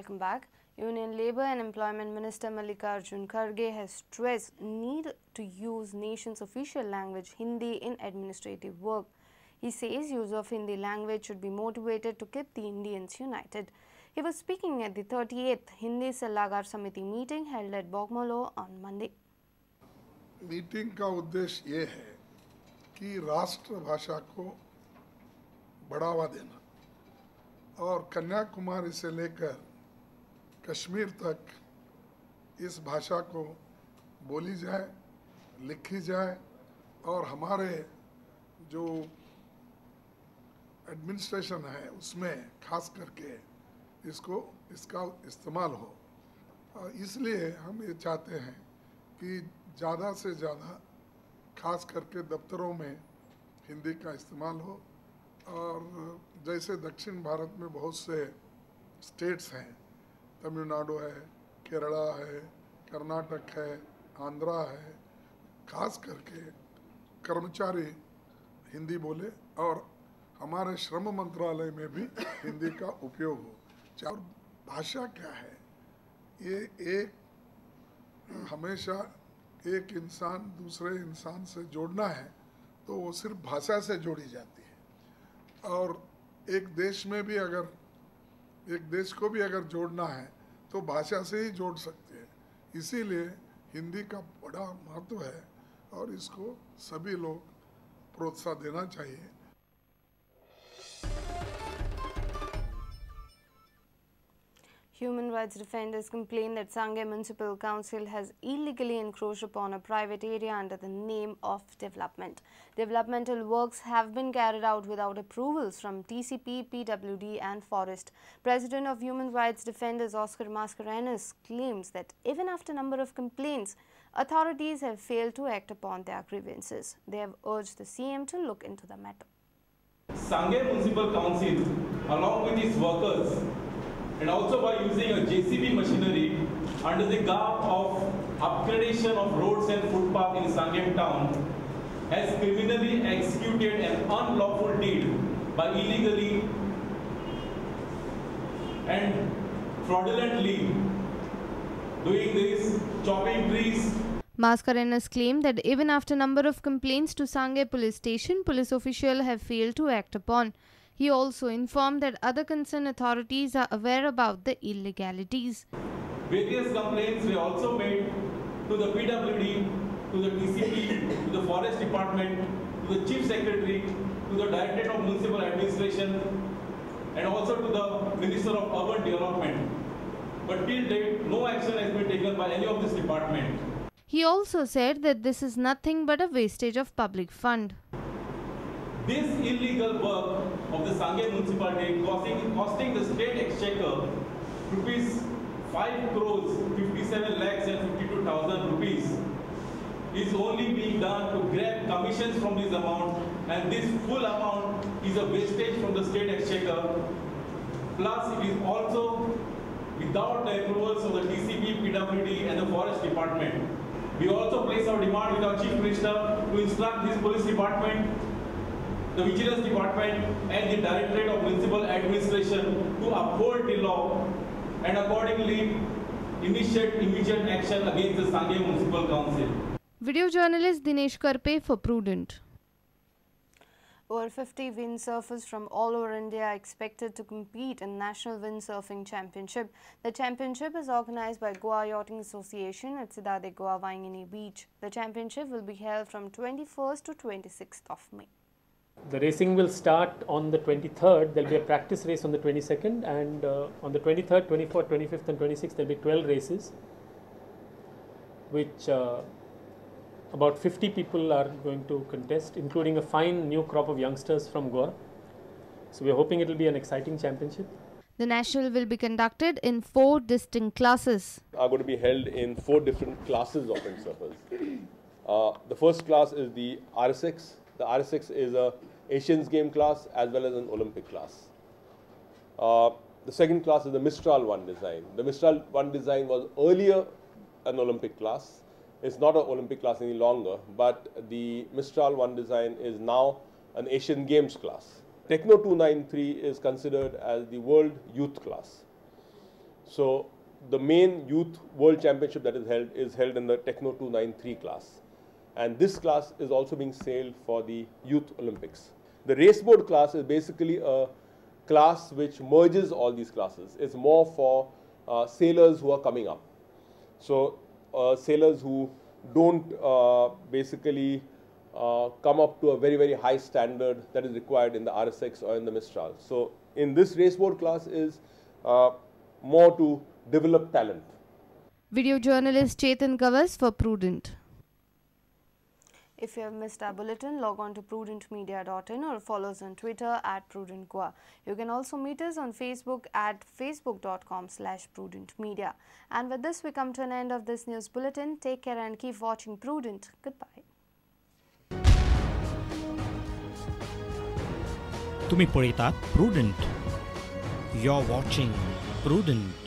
Welcome back. Union Labour and Employment Minister Mallikarjun Kharge has stressed need to use nation's official language Hindi in administrative work. He says use of Hindi language should be motivated to keep the Indians united. He was speaking at the 38th Hindi Sallagar Samiti meeting held at Bogmolo on Monday. Meeting का उद्देश्य ये है कि राष्ट्रभाषा को बढ़ावा देना और कन्याकुमारी से लेकर कश्मीर तक इस भाषा को बोली जाए, लिखी जाए और हमारे जो एडमिनिस्ट्रेशन है उसमें खास करके इसका इस्तेमाल हो। इसलिए हम ये चाहते हैं कि ज़्यादा से ज़्यादा खास करके दफ्तरों में हिंदी का इस्तेमाल हो। और जैसे दक्षिण भारत में बहुत से स्टेट्स हैं, तमिलनाडु है, केरला है, कर्नाटक है, आंध्रा है, खास करके कर्मचारी हिंदी बोले और हमारे श्रम मंत्रालय में भी हिंदी का उपयोग हो। और भाषा क्या है, ये एक हमेशा एक इंसान दूसरे इंसान से जोड़ना है तो वो सिर्फ भाषा से जोड़ी जाती है। और एक देश में भी अगर एक देश को भी अगर जोड़ना है तो भाषा से ही जोड़ सकते हैं। इसीलिए हिंदी का बड़ा महत्व है और इसको सभी लोग प्रोत्साहन देना चाहिए। Human rights defenders complain that Sangay Municipal Council has illegally encroached upon a private area under the name of development. Developmental works have been carried out without approvals from TCP, PWD and Forest. President of Human Rights Defenders Oscar Mascarenhas claims that even after a number of complaints, authorities have failed to act upon their grievances. They have urged the CM to look into the matter. Sangay Municipal Council, along with its workers, and also by using a JCB machinery under the garb of upgradation of roads and footpath in Sangam town, has criminally executed an unlawful deed by illegally and fraudulently doing this, chopping trees. Mascarenhas claimed that even after a number of complaints to Sangay police station, police officials have failed to act upon. He also informed that other concerned authorities are aware about the illegalities. Various complaints were also made to the PWD, to the TCP, to the Forest Department, to the Chief Secretary, to the Directorate of Municipal Administration, and also to the Minister of Urban Development. But till date, no action has been taken by any of this department. He also said that this is nothing but a wastage of public fund. This illegal work of the Sangay municipality costing the state exchequer rupees 5 crores 57 lakhs and 52,000 rupees is only being done to grab commissions from this amount, and this full amount is a wastage from the state exchequer. Plus it is also without the approvals of the TCP, PWD and the Forest Department. We also place our demand with our Chief Minister to instruct this police department, the Vigilance Department and the Directorate of Municipal Administration to uphold the law and accordingly initiate immediate action against the Sangay Municipal Council. Video journalist Dinesh Karpe for Prudent. Over 50 windsurfers from all over India are expected to compete in National Windsurfing Championship. The championship is organized by Goa Yachting Association at Cidade de Goa, Vainguinim Beach. The championship will be held from 21st to 26th of May. The racing will start on the 23rd. There will be a practice race on the 22nd, and on the 23rd, 24th, 25th and 26th there will be 12 races, which about 50 people are going to contest, including a fine new crop of youngsters from Goa. So we are hoping it will be an exciting championship. The national will be conducted in 4 distinct classes. Are going to be held in 4 different classes of windsurfers. The first class is the RSX. The RSX is a Asians game class as well as an Olympic class. The second class is the Mistral 1 design. The Mistral 1 design was earlier an Olympic class. It's not an Olympic class any longer, but the Mistral 1 design is now an Asian Games class. Techno 293 is considered as the World Youth class. So the main youth world championship that is held in the Techno 293 class. And this class is also being sailed for the Youth Olympics. The raceboat class is basically a class which merges all these classes. It's more for sailors who are coming up. So sailors who don't basically come up to a very, very high standard that is required in the RSX or in the Mistral. So in this raceboat class is more to develop talent. Video journalist Chetan Gavas for Prudent. If you have missed our bulletin, log on to prudentmedia.in or follow us on Twitter @PrudentGoa. You can also meet us on Facebook at facebook.com/PrudentMedia. And with this, we come to an end of this news bulletin. Take care and keep watching Prudent. Goodbye. तुम्ही पळयतात Prudent. You're watching Prudent.